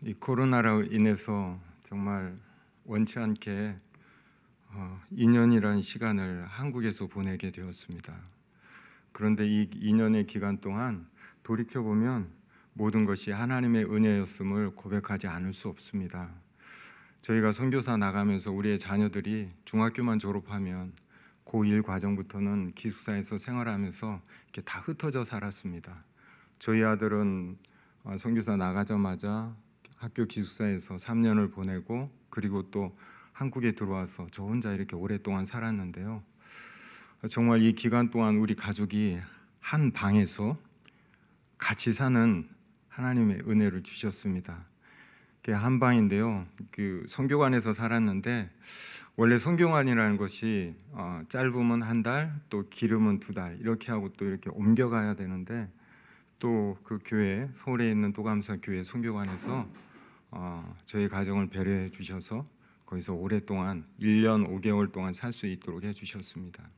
이 코로나로 인해서 정말 원치 않게 2년이라는 시간을 한국에서 보내게 되었습니다. 그런데 이 2년의 기간 동안 돌이켜보면 모든 것이 하나님의 은혜였음을 고백하지 않을 수 없습니다. 저희가 선교사 나가면서 우리의 자녀들이 중학교만 졸업하면 고1 과정부터는 기숙사에서 생활하면서 이렇게 다 흩어져 살았습니다. 저희 아들은 선교사 나가자마자 학교 기숙사에서 3년을 보내고 그리고 또 한국에 들어와서 저 혼자 이렇게 오랫동안 살았는데요. 정말 이 기간 동안 우리 가족이 한 방에서 같이 사는 하나님의 은혜를 주셨습니다. 한 방인데요. 그 선교관에서 살았는데 원래 선교관이라는 것이 짧으면 한 달, 또 길으면 2달 이렇게 하고 또 이렇게 옮겨가야 되는데 또 그 교회 서울에 있는 도감사 교회 선교관에서 저희 가정을 배려해 주셔서 거기서 오랫동안 1년 5개월 동안 살 수 있도록 해주셨습니다.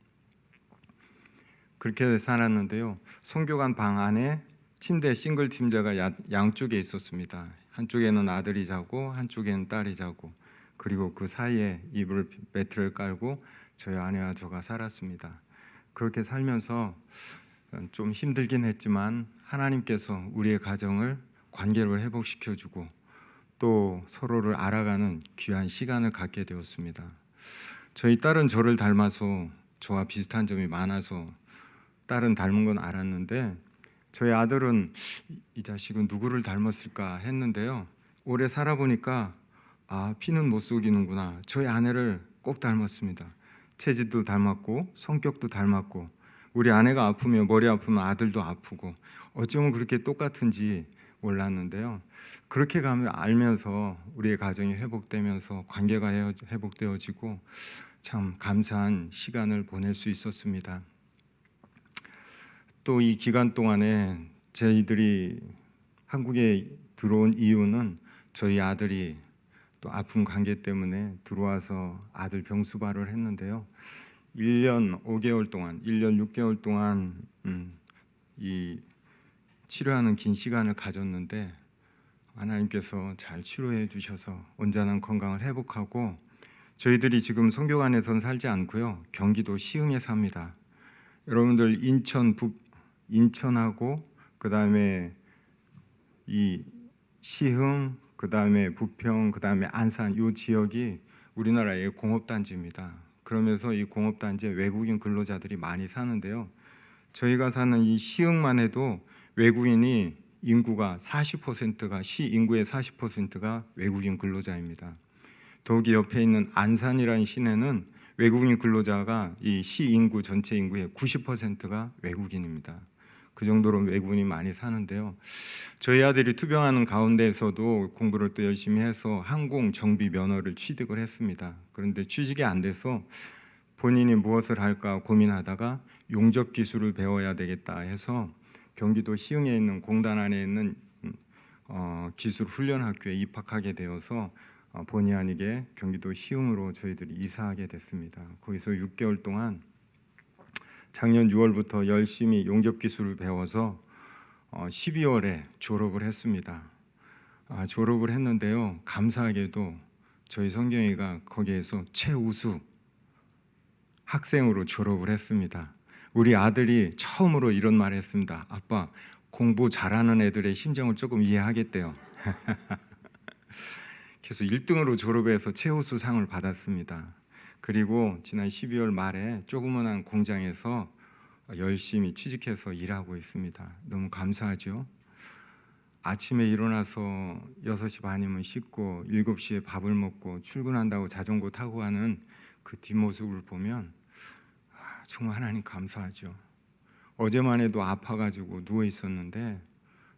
그렇게 살았는데요. 선교관 방 안에 침대 싱글 침대가 양쪽에 있었습니다. 한쪽에는 아들이 자고 한쪽에는 딸이 자고 그리고 그 사이에 이불 매트를 깔고 저희 아내와 저가 살았습니다. 그렇게 살면서 좀 힘들긴 했지만 하나님께서 우리의 가정을 관계를 회복시켜주고 또 서로를 알아가는 귀한 시간을 갖게 되었습니다. 저희 딸은 저를 닮아서 저와 비슷한 점이 많아서 딸은 닮은 건 알았는데 저희 아들은 이 자식은 누구를 닮았을까 했는데요. 오래 살아보니까 피는 못 속이는구나. 저희 아내를 꼭 닮았습니다. 체질도 닮았고 성격도 닮았고 우리 아내가 아프면 머리 아프면 아들도 아프고 어쩌면 그렇게 똑같은지 몰랐는데요. 그렇게 가면 알면서 우리의 가정이 회복되면서 관계가 회복되어지고 참 감사한 시간을 보낼 수 있었습니다. 또 이 기간 동안에 저희들이 한국에 들어온 이유는 저희 아들이 또 아픈 관계 때문에 들어와서 아들 병수발을 했는데요. 1년 5개월 동안, 1년 6개월 동안 이 치료하는 긴 시간을 가졌는데 하나님께서 잘 치료해 주셔서 온전한 건강을 회복하고 저희들이 지금 선교관에선 살지 않고요. 경기도 시흥에 삽니다. 여러분들 인천하고 그다음에 이 시흥, 그다음에 부평, 그다음에 안산 이 지역이 우리나라의 공업단지입니다. 그러면서 이 공업단지에 외국인 근로자들이 많이 사는데요. 저희가 사는 이 시흥만 해도 외국인이 인구가 40%가 시 인구의 40%가 외국인 근로자입니다. 더욱이 옆에 있는 안산이라는 시내는 외국인 근로자가 이 시 인구 전체 인구의 90%가 외국인입니다. 그 정도로 외국인이 많이 사는데요. 저희 아들이 투병하는 가운데에서도 공부를 또 열심히 해서 항공 정비 면허를 취득을 했습니다. 그런데 취직이 안 돼서 본인이 무엇을 할까 고민하다가 용접 기술을 배워야 되겠다 해서 경기도 시흥에 있는 공단 안에 있는 기술 훈련 학교에 입학하게 되어서 본의 아니게 경기도 시흥으로 저희들이 이사하게 됐습니다. 거기서 6개월 동안 작년 6월부터 열심히 용접 기술을 배워서 12월에 졸업을 했습니다. 졸업을 했는데요. 감사하게도 저희 성경이가 거기에서 최우수 학생으로 졸업을 했습니다. 우리 아들이 처음으로 이런 말을 했습니다. 아빠, 공부 잘하는 애들의 심정을 조금 이해하겠대요. 그래서 1등으로 졸업해서 최우수 상을 받았습니다. 그리고 지난 12월 말에 조그만한 공장에서 열심히 취직해서 일하고 있습니다. 너무 감사하죠. 아침에 일어나서 6시 반이면 씻고 7시에 밥을 먹고 출근한다고 자전거 타고 가는 그 뒷모습을 보면 정말 하나님 감사하죠. 어제만 해도 아파가지고 누워 있었는데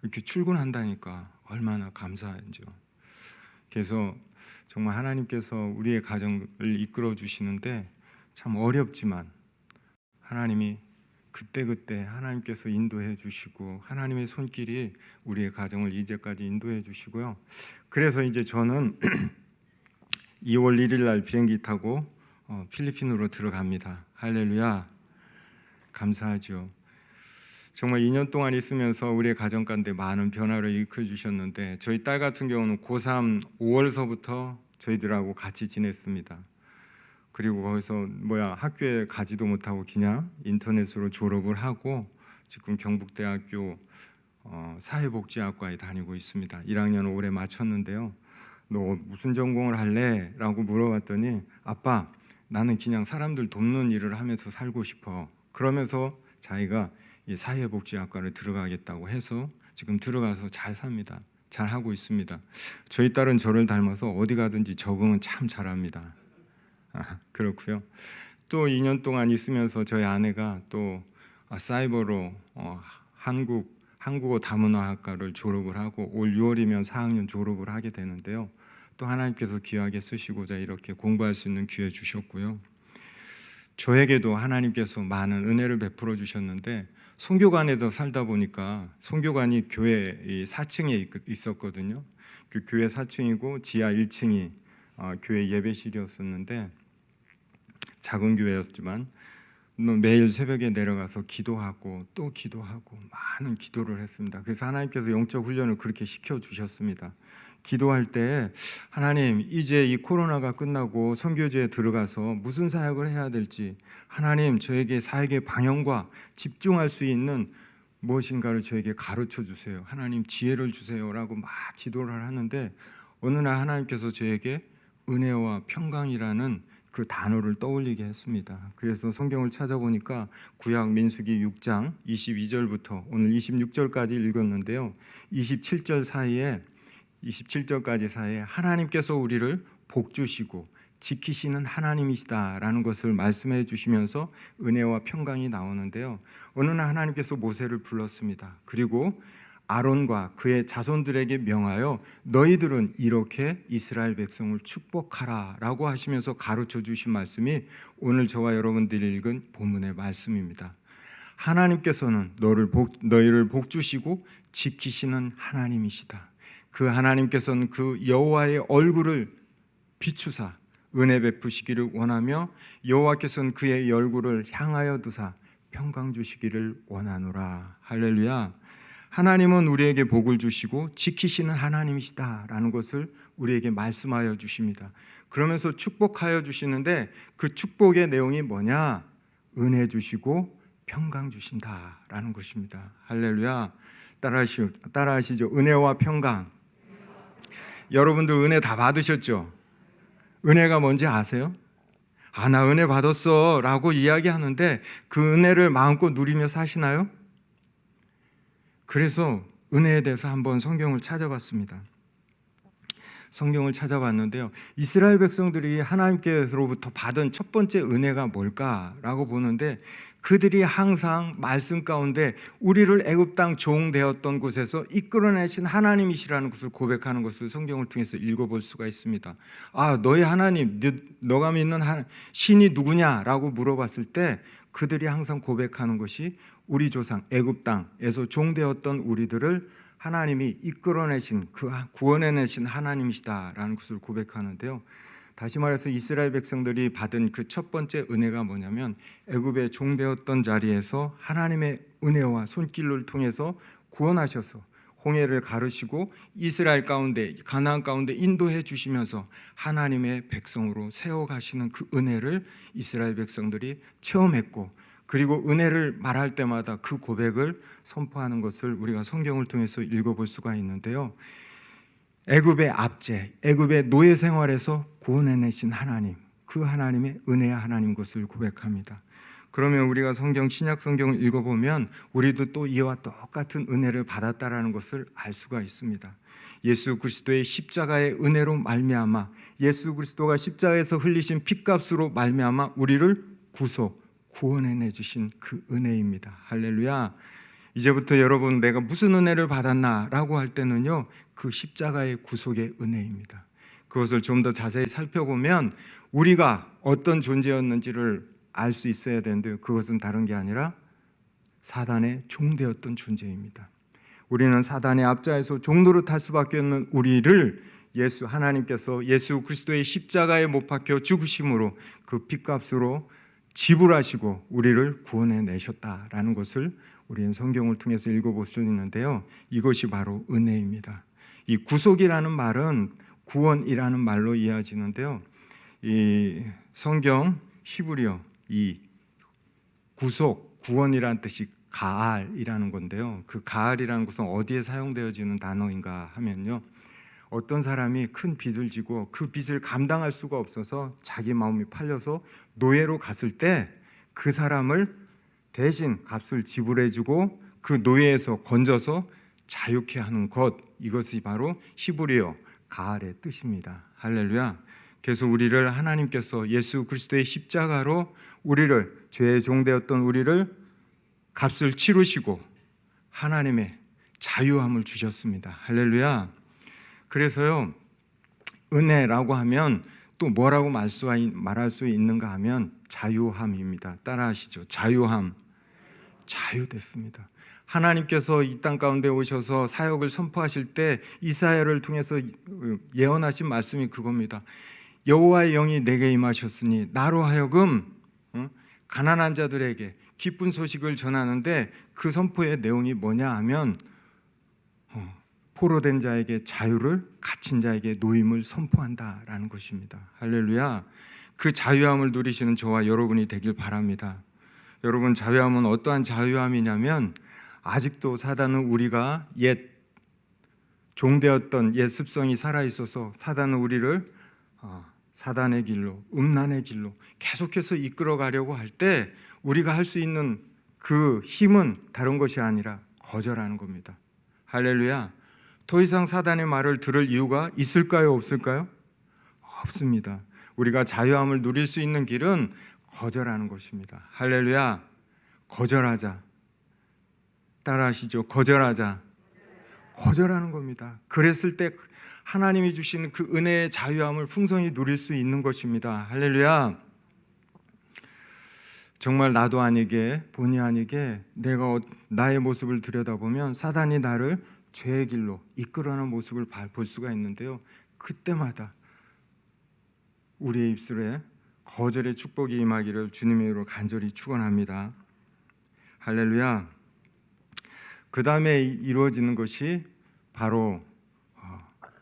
이렇게 출근한다니까 얼마나 감사한지요. 그래서 정말 하나님께서 우리의 가정을 이끌어 주시는데 참 어렵지만 하나님이 그때그때 하나님께서 인도해 주시고 하나님의 손길이 우리의 가정을 이제까지 인도해 주시고요. 그래서 이제 저는 2월 1일 날 비행기 타고 필리핀으로 들어갑니다. 할렐루야. 감사하죠. 정말 2년 동안 있으면서 우리의 가정 가운데 많은 변화를 일으켜 주셨는데, 저희 딸 같은 경우는 고3 5월서부터 저희들하고 같이 지냈습니다. 그리고 거기서 학교에 가지도 못하고 그냥 인터넷으로 졸업을 하고 지금 경북대학교 사회복지학과에 다니고 있습니다. 1학년 올해 마쳤는데요. 너 무슨 전공을 할래? 라고 물어봤더니, 아빠, 나는 그냥 사람들 돕는 일을 하면서 살고 싶어. 그러면서 자기가 이 사회복지학과를 들어가겠다고 해서 지금 들어가서 잘 삽니다. 잘 하고 있습니다. 저희 딸은 저를 닮아서 어디 가든지 적응은 참 잘합니다. 그렇고요. 또 2년 동안 있으면서 저희 아내가 또 사이버로 한국어 다문화학과를 졸업을 하고 올 6월이면 4학년 졸업을 하게 되는데요. 또 하나님께서 귀하게 쓰시고자 이렇게 공부할 수 있는 기회 주셨고요. 저에게도 하나님께서 많은 은혜를 베풀어 주셨는데, 선교관에서 살다 보니까 선교관이 교회 4층에 있었거든요. 그 교회 4층이고 지하 1층이 교회 예배실이었었는데, 작은 교회였지만 매일 새벽에 내려가서 기도하고 또 기도하고 많은 기도를 했습니다. 그래서 하나님께서 영적 훈련을 그렇게 시켜주셨습니다. 기도할 때, 하나님, 이제 이 코로나가 끝나고 선교지에 들어가서 무슨 사역을 해야 될지, 하나님, 저에게 사역의 방향과 집중할 수 있는 무엇인가를 저에게 가르쳐 주세요. 하나님, 지혜를 주세요라고 막 기도를 하는데, 어느 날 하나님께서 저에게 은혜와 평강이라는 그 단어를 떠올리게 했습니다. 그래서 성경을 찾아보니까 구약 민수기 6장 22절부터 오늘 26절까지 읽었는데요. 27절까지 사이에 하나님께서 우리를 복주시고 지키시는 하나님이시다라는 것을 말씀해 주시면서 은혜와 평강이 나오는데요. 어느 날 하나님께서 모세를 불렀습니다. 그리고 아론과 그의 자손들에게 명하여 너희들은 이렇게 이스라엘 백성을 축복하라 라고 하시면서 가르쳐 주신 말씀이 오늘 저와 여러분들이 읽은 본문의 말씀입니다. 하나님께서는 너희를 복주시고 지키시는 하나님이시다. 그 하나님께서는 그 여호와의 얼굴을 비추사 은혜 베푸시기를 원하며, 여호와께서는 그의 얼굴을 향하여 두사 평강 주시기를 원하노라. 할렐루야. 하나님은 우리에게 복을 주시고 지키시는 하나님이시다라는 것을 우리에게 말씀하여 주십니다. 그러면서 축복하여 주시는데, 그 축복의 내용이 뭐냐? 은혜 주시고 평강 주신다라는 것입니다. 할렐루야. 따라하시죠. 은혜와 평강. 여러분들 은혜 다 받으셨죠? 은혜가 뭔지 아세요? 나 은혜 받았어 라고 이야기하는데, 그 은혜를 마음껏 누리며 사시나요? 그래서 은혜에 대해서 한번 성경을 찾아봤습니다. 성경을 찾아봤는데요, 이스라엘 백성들이 하나님께로부터 받은 첫 번째 은혜가 뭘까라고 보는데, 그들이 항상 말씀 가운데 우리를 애굽 땅 종되었던 곳에서 이끌어내신 하나님이시라는 것을 고백하는 것을 성경을 통해서 읽어볼 수가 있습니다. 너의 하나님, 너가 믿는 신이 누구냐라고 물어봤을 때 그들이 항상 고백하는 것이 우리 조상 애굽 땅에서 종되었던 우리들을 하나님이 이끌어내신, 그 구원해내신 하나님이시다라는 것을 고백하는데요. 다시 말해서 이스라엘 백성들이 받은 그 첫 번째 은혜가 뭐냐면, 애굽의 종되었던 자리에서 하나님의 은혜와 손길을 통해서 구원하셔서 홍해를 가르시고 이스라엘 가운데, 가나안 가운데 인도해 주시면서 하나님의 백성으로 세워가시는 그 은혜를 이스라엘 백성들이 체험했고, 그리고 은혜를 말할 때마다 그 고백을 선포하는 것을 우리가 성경을 통해서 읽어볼 수가 있는데요. 애굽의 압제, 애굽의 노예 생활에서 구원해내신 하나님, 그 하나님의 은혜의 하나님 것을 고백합니다. 그러면 우리가 신약 성경을 읽어보면 우리도 또 이와 똑같은 은혜를 받았다라는 것을 알 수가 있습니다. 예수 그리스도의 십자가의 은혜로 말미암아, 예수 그리스도가 십자가에서 흘리신 핏값으로 말미암아 우리를 구원해내 주신 그 은혜입니다. 할렐루야. 이제부터 여러분, 내가 무슨 은혜를 받았나 라고 할 때는요, 그 십자가의 구속의 은혜입니다. 그것을 좀 더 자세히 살펴보면 우리가 어떤 존재였는지를 알 수 있어야 되는데, 그것은 다른 게 아니라 사단의 종되었던 존재입니다. 우리는 사단의 압자에서 종노릇할 수밖에 없는 우리를 하나님께서 예수 그리스도의 십자가에 못 박혀 죽으심으로 그 핏값으로 지불하시고 우리를 구원해 내셨다라는 것을 우리는 성경을 통해서 읽어볼 수 있는데요. 이것이 바로 은혜입니다. 이 구속이라는 말은 구원이라는 말로 이어지는데요. 이 성경 히브리어 이 구속, 구원이라는 뜻이 가알이라는 건데요. 그 가알이라는 것은 어디에 사용되어지는 단어인가 하면요. 어떤 사람이 큰 빚을 지고 그 빚을 감당할 수가 없어서 자기 마음이 팔려서 노예로 갔을 때 그 사람을 대신 값을 지불해주고 그 노예에서 건져서 자유케 하는 것, 이것이 바로 히브리어 가알의 뜻입니다. 할렐루야. 그래서 우리를 하나님께서 예수 그리스도의 십자가로 우리를, 죄의 종되었던 우리를 값을 치르시고 하나님의 자유함을 주셨습니다. 할렐루야. 그래서요, 은혜라고 하면 또 뭐라고 말할 수 있는가 하면 자유함입니다. 따라하시죠. 자유함. 자유됐습니다. 하나님께서 이 땅 가운데 오셔서 사역을 선포하실 때 이사야를 통해서 예언하신 말씀이 그겁니다. 여호와의 영이 내게 임하셨으니 나로 하여금 가난한 자들에게 기쁜 소식을 전하는데, 그 선포의 내용이 뭐냐 하면 포로된 자에게 자유를, 갇힌 자에게 노임을 선포한다라는 것입니다. 할렐루야. 그 자유함을 누리시는 저와 여러분이 되길 바랍니다. 여러분, 자유함은 어떠한 자유함이냐면 아직도 사단은 우리가 옛 종되었던 옛 습성이 살아있어서 사단은 우리를 사단의 길로, 음란의 길로 계속해서 이끌어가려고 할 때 우리가 할 수 있는 그 힘은 다른 것이 아니라 거절하는 겁니다. 할렐루야. 더 이상 사단의 말을 들을 이유가 있을까요? 없을까요? 없습니다. 우리가 자유함을 누릴 수 있는 길은 거절하는 것입니다. 할렐루야. 거절하자. 따라하시죠. 거절하자. 거절하는 겁니다. 그랬을 때 하나님이 주시는 그 은혜의 자유함을 풍성히 누릴 수 있는 것입니다. 할렐루야. 정말 나도 아니게 본의 아니게 내가 나의 모습을 들여다보면 사단이 나를 죄의 길로 이끌어가는 모습을 볼 수가 있는데요. 그때마다 우리의 입술에 거절의 축복이 임하기를 주님의 이름으로 간절히 축원합니다. 할렐루야. 그 다음에 이루어지는 것이 바로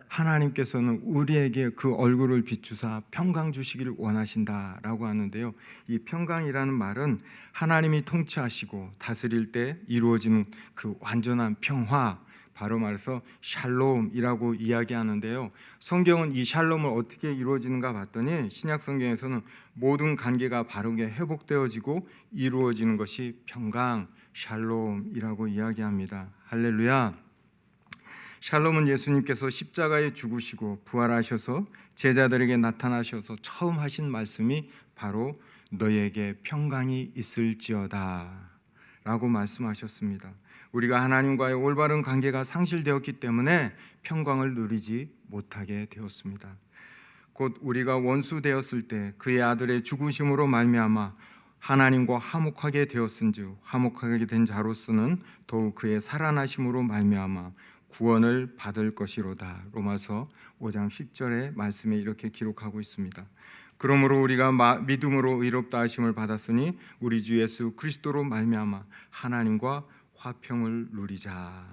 하나님께서는 우리에게 그 얼굴을 비추사 평강 주시기를 원하신다라고 하는데요. 이 평강이라는 말은 하나님이 통치하시고 다스릴 때 이루어지는 그 완전한 평화, 바로 말해서 샬롬이라고 이야기하는데요. 성경은 이 샬롬을 어떻게 이루어지는가 봤더니 신약 성경에서는 모든 관계가 바르게 회복되어지고 이루어지는 것이 평강, 샬롬이라고 이야기합니다. 할렐루야. 샬롬은 예수님께서 십자가에 죽으시고 부활하셔서 제자들에게 나타나셔서 처음 하신 말씀이 바로 너희에게 평강이 있을지어다 라고 말씀하셨습니다. 우리가 하나님과의 올바른 관계가 상실되었기 때문에 평강을 누리지 못하게 되었습니다. 곧 우리가 원수 되었을 때 그의 아들의 죽으심으로 말미암아 하나님과 화목하게 되었은즉 화목하게 된 자로서는 더욱 그의 살아나심으로 말미암아 구원을 받을 것이로다. 로마서 5장 10절의 말씀에 이렇게 기록하고 있습니다. 그러므로 우리가 믿음으로 의롭다 하심을 받았으니 우리 주 예수 그리스도로 말미암아 하나님과 화평을 누리자.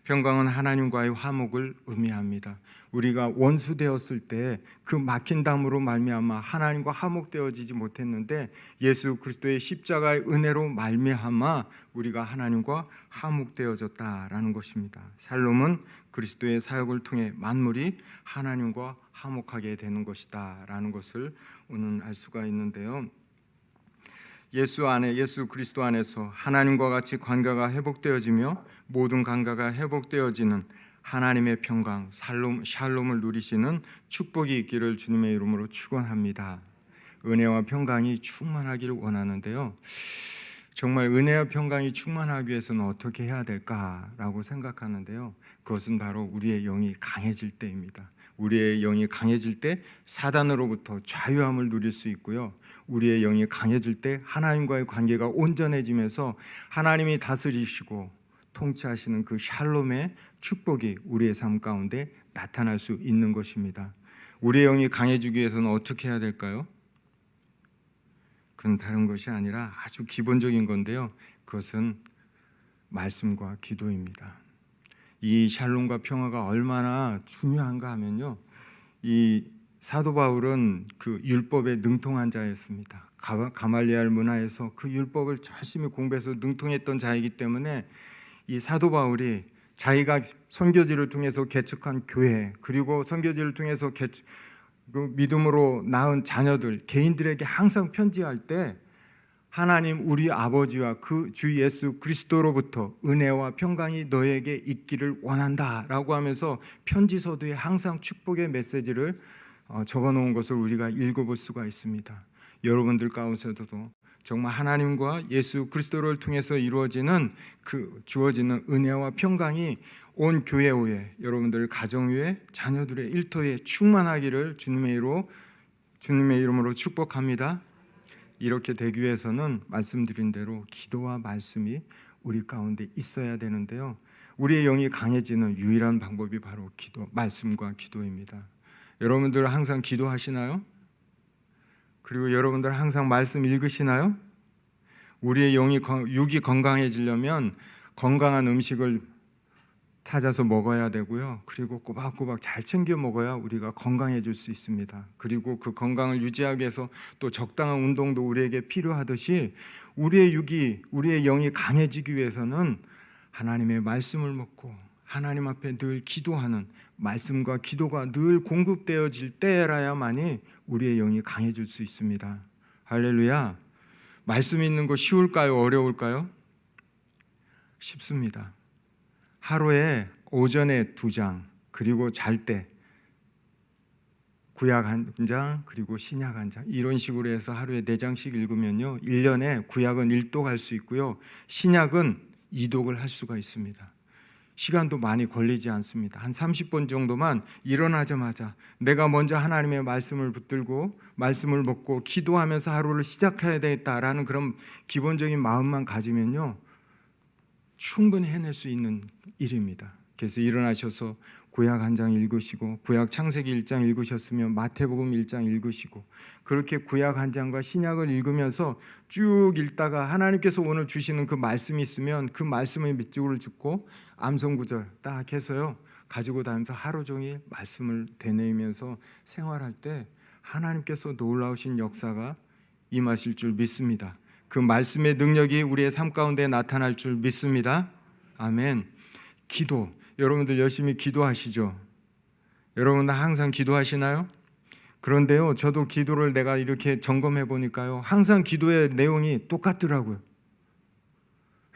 평강은 하나님과의 화목을 의미합니다. 우리가 원수 되었을 때 그 막힌 담으로 말미암아 하나님과 화목되어지지 못했는데 예수 그리스도의 십자가의 은혜로 말미암아 우리가 하나님과 화목되어졌다라는 것입니다. 샬롬은 그리스도의 사역을 통해 만물이 하나님과 화목하게 되는 것이다라는 것을 오늘 알 수가 있는데요. 예수 그리스도 안에서 하나님과 같이 관계가 회복되어지며 모든 관계가 회복되어지는 하나님의 평강, 샬롬을 누리시는 축복이 있기를 주님의 이름으로 축원합니다. 은혜와 평강이 충만하기를 원하는데요. 정말 은혜와 평강이 충만하기 위해서는 어떻게 해야 될까라고 생각하는데요. 그것은 바로 우리의 영이 강해질 때입니다. 우리의 영이 강해질 때 사단으로부터 자유함을 누릴 수 있고요. 우리의 영이 강해질 때 하나님과의 관계가 온전해지면서 하나님이 다스리시고 통치하시는 그 샬롬의 축복이 우리의 삶 가운데 나타날 수 있는 것입니다. 우리의 영이 강해지기 위해서는 어떻게 해야 될까요? 그건 다른 것이 아니라 아주 기본적인 건데요. 그것은 말씀과 기도입니다. 이 샬롬과 평화가 얼마나 중요한가 하면요, 이 사도 바울은 그 율법에 능통한 자였습니다. 가말리알 문화에서 그 율법을 열심히 공부해서 능통했던 자이기 때문에 이 사도 바울이 자기가 선교지를 통해서 개척한 교회, 그리고 선교지를 통해서 그 믿음으로 낳은 자녀들, 개인들에게 항상 편지할 때 하나님 우리 아버지와 그 주 예수 그리스도로부터 은혜와 평강이 너에게 있기를 원한다라고 하면서 편지서두에 항상 축복의 메시지를 적어놓은 것을 우리가 읽어볼 수가 있습니다. 여러분들 가운데서도 정말 하나님과 예수 그리스도를 통해서 이루어지는 그 주어지는 은혜와 평강이 온 교회 위에, 여러분들 가정 위에, 자녀들의 일터에 충만하기를 주님의 이름으로 축복합니다. 이렇게 되기 위해서는 말씀드린 대로 기도와 말씀이 우리 가운데 있어야 되는데요, 우리의 영이 강해지는 유일한 방법이 바로 말씀과 기도입니다. 여러분들 항상 기도하시나요? 그리고 여러분들 항상 말씀 읽으시나요? 우리의 육이 건강해지려면 건강한 음식을 찾아서 먹어야 되고요, 그리고 꼬박꼬박 잘 챙겨 먹어야 우리가 건강해질 수 있습니다. 그리고 그 건강을 유지하기 위해서 또 적당한 운동도 우리에게 필요하듯이 우리의 영이 강해지기 위해서는 하나님의 말씀을 먹고 하나님 앞에 늘 기도하는 말씀과 기도가 늘 공급되어질 때라야만이 우리의 영이 강해질 수 있습니다. 할렐루야. 말씀 읽는 거 쉬울까요? 어려울까요? 쉽습니다. 하루에 오전에 2장, 그리고 잘 때 구약 1장, 그리고 신약 1장, 이런 식으로 해서 하루에 4장씩 읽으면요, 1년에 구약은 1독 할 수 있고요, 신약은 2독을 할 수가 있습니다. 시간도 많이 걸리지 않습니다. 한 30분 정도만 일어나자마자 내가 먼저 하나님의 말씀을 붙들고 말씀을 먹고 기도하면서 하루를 시작해야 되겠다라는 그런 기본적인 마음만 가지면요, 충분히 해낼 수 있는 일입니다. 그래서 일어나셔서 구약 1장 읽으시고, 구약 창세기 1장 읽으셨으면 마태복음 1장 읽으시고, 그렇게 구약 1장과 신약을 읽으면서 쭉 읽다가 하나님께서 오늘 주시는 그 말씀이 있으면 그 말씀의 밑줄을 짚고 암송구절 딱 해서요 가지고 다니면서 하루 종일 말씀을 되뇌이면서 생활할 때 하나님께서 놀라우신 역사가 임하실 줄 믿습니다. 그 말씀의 능력이 우리의 삶 가운데 나타날 줄 믿습니다. 아멘. 기도, 여러분들 열심히 기도하시죠? 여러분들 항상 기도하시나요? 그런데요, 저도 기도를 내가 이렇게 점검해 보니까요, 항상 기도의 내용이 똑같더라고요.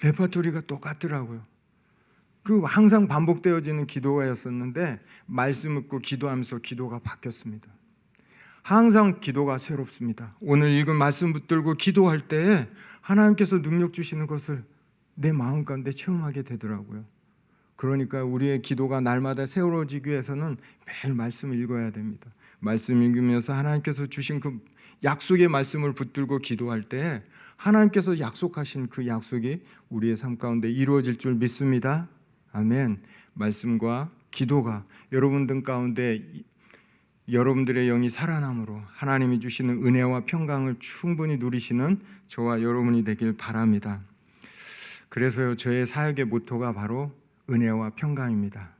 레퍼토리가 똑같더라고요. 그 항상 반복되어지는 기도였었는데 말씀 읽고 기도하면서 기도가 바뀌었습니다. 항상 기도가 새롭습니다. 오늘 읽은 말씀 붙들고 기도할 때 하나님께서 능력 주시는 것을 내 마음 가운데 체험하게 되더라고요. 그러니까 우리의 기도가 날마다 새로워지기 위해서는 매일 말씀을 읽어야 됩니다. 말씀 읽으면서 하나님께서 주신 그 약속의 말씀을 붙들고 기도할 때 하나님께서 약속하신 그 약속이 우리의 삶 가운데 이루어질 줄 믿습니다. 아멘. 말씀과 기도가 여러분들 가운데 여러분들의 영이 살아남으로 하나님이 주시는 은혜와 평강을 충분히 누리시는 저와 여러분이 되길 바랍니다. 그래서요, 저의 사역의 모토가 바로 은혜와 평강입니다.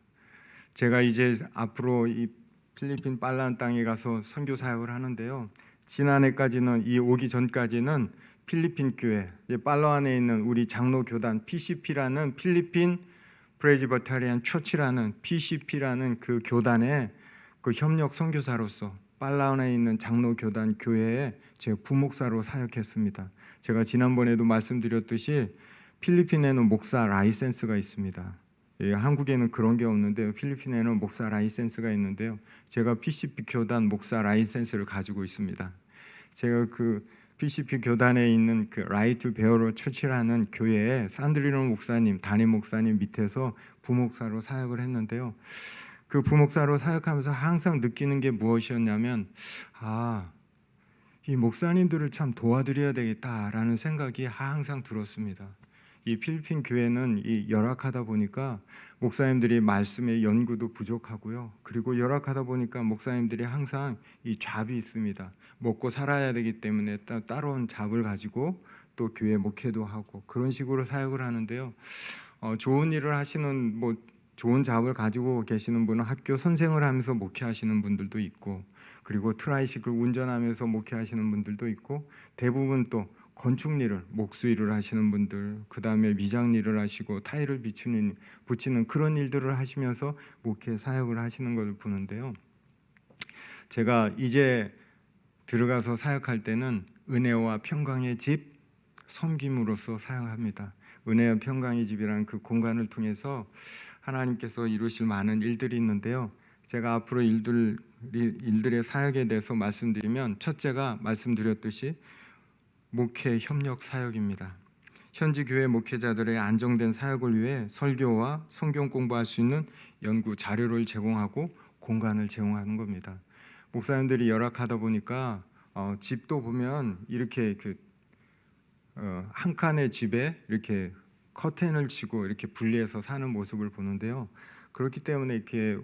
제가 이제 앞으로 이 필리핀 빨란 땅에 가서 선교 사역을 하는데요, 지난해까지는, 이 오기 전까지는 필리핀 교회, 빨라완에 있는 우리 장로 교단 PCP라는 필리핀 프레지버타리안 처치라는 PCP라는 그 교단의 그 협력 선교사로서 빨라완에 있는 장로 교단 교회에 제가 부목사로 사역했습니다. 제가 지난번에도 말씀드렸듯이 필리핀에는 목사 라이센스가 있습니다. 한국에는 그런 게 없는데요, 필리핀에는 목사 라이센스가 있는데요, 제가 PCP 교단 목사 라이센스를 가지고 있습니다. 제가 그 PCP 교단에 있는 그 라이트 베어러 처치라는 교회에 산드리노 목사님, 담임 목사님 밑에서 부목사로 사역을 했는데요, 그 부목사로 사역하면서 항상 느끼는 게 무엇이었냐면, 이 목사님들을 참 도와드려야 되겠다라는 생각이 항상 들었습니다. 이 필리핀 교회는 이 열악하다 보니까 목사님들이 말씀의 연구도 부족하고요. 그리고 열악하다 보니까 목사님들이 항상 이 잡이 있습니다. 먹고 살아야 되기 때문에 따로 잡을 가지고 또 교회 목회도 하고 그런 식으로 사역을 하는데요. 좋은 일을 하시는 좋은 잡을 가지고 계시는 분은 학교 선생을 하면서 목회하시는 분들도 있고, 그리고 트라이시클 운전하면서 목회하시는 분들도 있고, 대부분 또 건축 일을, 목수 일을 하시는 분들, 그 다음에 미장 일을 하시고 타일을 붙이는 그런 일들을 하시면서 목회 사역을 하시는 것을 보는데요. 제가 이제 들어가서 사역할 때는 은혜와 평강의 집 섬김으로써 사역합니다. 은혜와 평강의 집이라는 그 공간을 통해서 하나님께서 이루실 많은 일들이 있는데요. 제가 앞으로 일들의 사역에 대해서 말씀드리면, 첫째가 말씀드렸듯이 목회 협력 사역입니다. 현지 교회 목회자들의 안정된 사역을 위해 설교와 성경 공부할 수 있는 연구 자료를 제공하고 공간을 제공하는 겁니다. 목사님들이 열악하다 보니까 집도 보면 이렇게 한 칸의 집에 이렇게 커튼을 치고 이렇게 분리해서 사는 모습을 보는데요. 그렇기 때문에 이렇게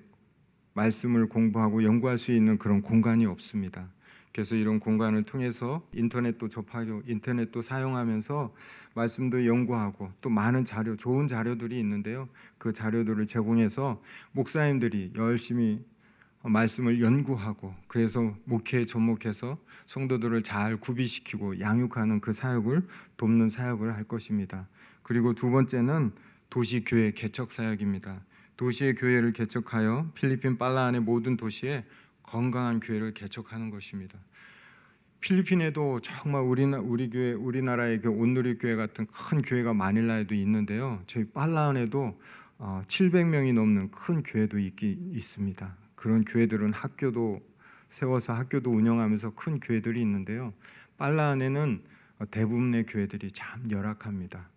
말씀을 공부하고 연구할 수 있는 그런 공간이 없습니다. 그래서 이런 공간을 통해서 인터넷도 접하고 인터넷도 사용하면서 말씀도 연구하고 또 많은 자료, 좋은 자료들이 있는데요. 그 자료들을 제공해서 목사님들이 열심히 말씀을 연구하고, 그래서 목회에 접목해서 성도들을 잘 구비시키고 양육하는 그 사역을 돕는 사역을 할 것입니다. 그리고 두 번째는 도시교회 개척 사역입니다. 도시의 교회를 개척하여 필리핀 빨라안의 모든 도시에 건강한 교회를 개척하는 것입니다. 필리핀에도 정말 우리 교회, 우리나라의 그 온누리 교회 같은 큰 교회가 마닐라에도 있는데요. 저희 빨라안에도 700명이 넘는 큰 교회도 있습니다. 그런 교회들은 학교도 세워서 학교도 운영하면서 큰 교회들이 있는데요. 빨라안에는 대부분의 교회들이 참 열악합니다.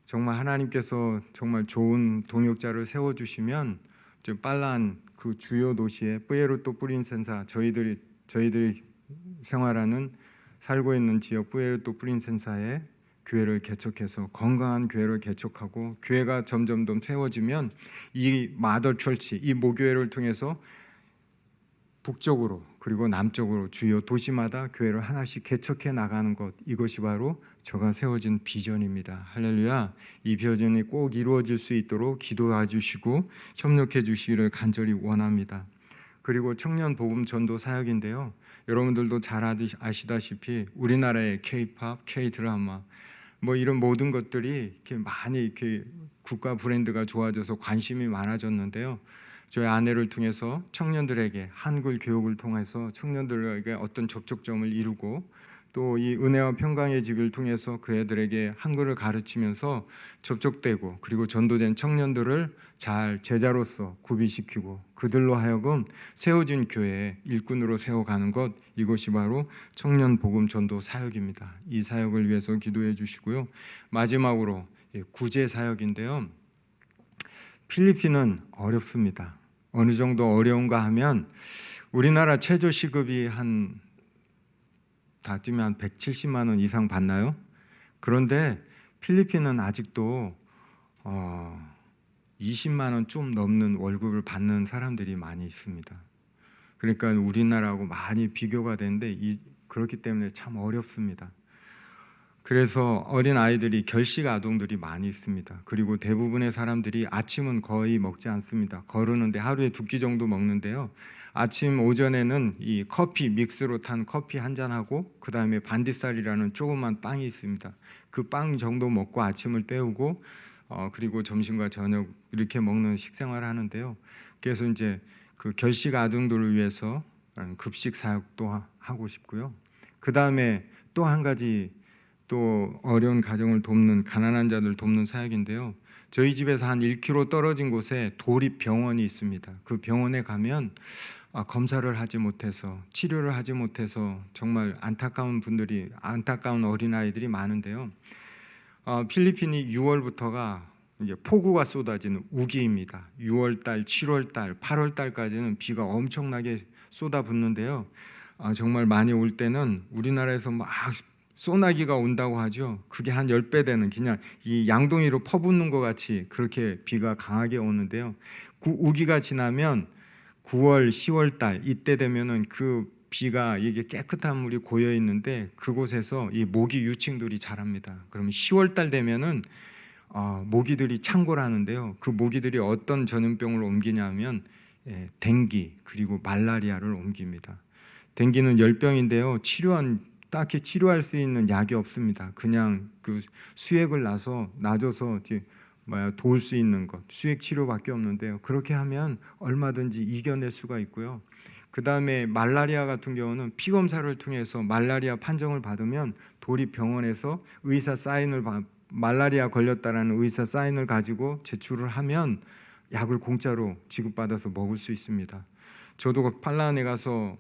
정말 하나님께서 정말 좋은 동역자를 세워주시면 빨라안 그 주요 도시에 뿌에르토 프린센사, 저희들이 살고 있는 지역 뿌에르토 프린센사에 교회를 개척해서 건강한 교회를 개척하고, 교회가 점점 세워지면 이 마더 철치, 이 모교회를 통해서 북쪽으로 그리고 남쪽으로 주요 도시마다 교회를 하나씩 개척해 나가는 것, 이것이 바로 저가 세워진 비전입니다. 할렐루야. 이 비전이 꼭 이루어질 수 있도록 기도해 주시고 협력해 주시기를 간절히 원합니다. 그리고 청년 복음 전도 사역인데요. 여러분들도 잘 아시다시피 우리나라의 K-팝, K-드라마 이런 모든 것들이 이렇게 많이 이렇게 국가 브랜드가 좋아져서 관심이 많아졌는데요. 저희 아내를 통해서 청년들에게 한글 교육을 통해서 청년들에게 어떤 접촉점을 이루고, 또 이 은혜와 평강의 집을 통해서 그 애들에게 한글을 가르치면서 접촉되고, 그리고 전도된 청년들을 잘 제자로서 구비시키고 그들로 하여금 세워진 교회의 일꾼으로 세워가는 것, 이것이 바로 청년 복음 전도 사역입니다. 이 사역을 위해서 기도해 주시고요. 마지막으로 구제 사역인데요. 필리핀은 어렵습니다. 어느 정도 어려운가 하면 우리나라 최저 시급이 다 뛰면 한 170만 원 이상 받나요? 그런데 필리핀은 아직도 20만 원 좀 넘는 월급을 받는 사람들이 많이 있습니다. 그러니까 우리나라하고 많이 비교가 되는데 그렇기 때문에 참 어렵습니다. 그래서 어린 아이들이 결식 아동들이 많이 있습니다. 그리고 대부분의 사람들이 아침은 거의 먹지 않습니다. 거르는데 하루에 2끼 정도 먹는데요. 아침 오전에는 이 커피 믹스로 탄 커피 한 잔하고, 그 다음에 반디살이라는 조그만 빵이 있습니다. 그 빵 정도 먹고 아침을 때우고, 그리고 점심과 저녁 이렇게 먹는 식생활을 하는데요. 그래서 이제 그 결식 아동들을 위해서 급식 사역도 하고 싶고요. 그 다음에 또 한 가지, 또 어려운 가정을 돕는, 가난한 자들 돕는 사역인데요. 저희 집에서 한 1km 떨어진 곳에 도립병원이 있습니다. 그 병원에 가면 검사를 하지 못해서, 치료를 하지 못해서 정말 안타까운 어린아이들이 많은데요. 필리핀이 6월부터가 이제 폭우가 쏟아지는 우기입니다. 6월달, 7월달, 8월달까지는 비가 엄청나게 쏟아붓는데요. 정말 많이 올 때는 우리나라에서 막 소나기가 온다고 하죠. 그게 한 10배 되는 그냥 이 양동이로 퍼붓는 것 같이 그렇게 비가 강하게 오는데요. 우기가 지나면 9월, 10월 달 이때 되면은 그 비가 이게 깨끗한 물이 고여 있는데 그곳에서 이 모기 유충들이 자랍니다. 그러면 10월 달 되면은 모기들이 창궐 하는데요. 그 모기들이 어떤 전염병을 옮기냐면 댕기 그리고 말라리아를 옮깁니다. 댕기는 열병인데요. 딱히 치료할 수 있는 약이 없습니다. 그냥 그 수액을 놔줘서 도울 수 있는 것, 수액 치료밖에 없는데요. 그렇게 하면 얼마든지 이겨낼 수가 있고요. 그 다음에 말라리아 같은 경우는 피 검사를 통해서 말라리아 판정을 받으면 도립병원에서 말라리아 걸렸다라는 의사 사인을 가지고 제출을 하면 약을 공짜로 지급받아서 먹을 수 있습니다. 저도 그 팔란에 가서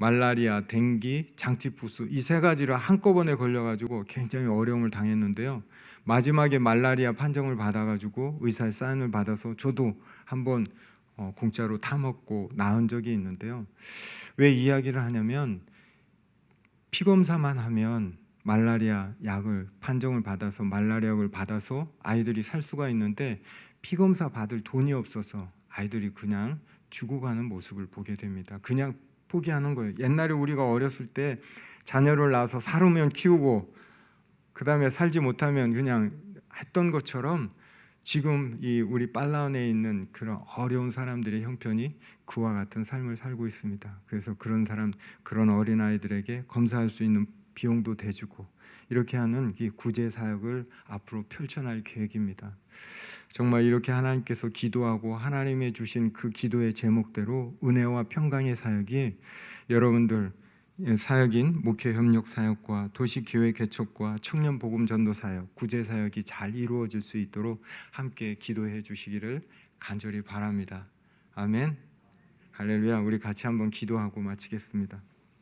말라리아, 댕기, 장티푸스 이 세 가지를 한꺼번에 걸려가지고 굉장히 어려움을 당했는데요. 마지막에 말라리아 판정을 받아가지고 의사의 사인을 받아서 저도 한번 공짜로 타먹고 나은 적이 있는데요. 왜 이야기를 하냐면 피검사만 하면 말라리아 약을 판정을 받아서 말라리아 약을 받아서 아이들이 살 수가 있는데 피검사 받을 돈이 없어서 아이들이 그냥 죽어가는 모습을 보게 됩니다. 그냥 포기하는 거예요. 옛날에 우리가 어렸을 때 자녀를 낳아서 살으면 키우고 그 다음에 살지 못하면 그냥 했던 것처럼 지금 이 우리 팔라운에 있는 그런 어려운 사람들의 형편이 그와 같은 삶을 살고 있습니다. 그래서 그런 어린아이들에게 검사할 수 있는 비용도 대주고 이렇게 하는 이 구제 사역을 앞으로 펼쳐날 계획입니다. 정말 이렇게 하나님께서 기도하고 하나님의 주신 그 기도의 제목대로 은혜와 평강의 사역이 여러분들 사역인 목회협력 사역과 도시교회 개척과 청년 복음 전도 사역, 구제 사역이 잘 이루어질 수 있도록 함께 기도해 주시기를 간절히 바랍니다. 아멘. 할렐루야. 우리 같이 한번 기도하고 마치겠습니다.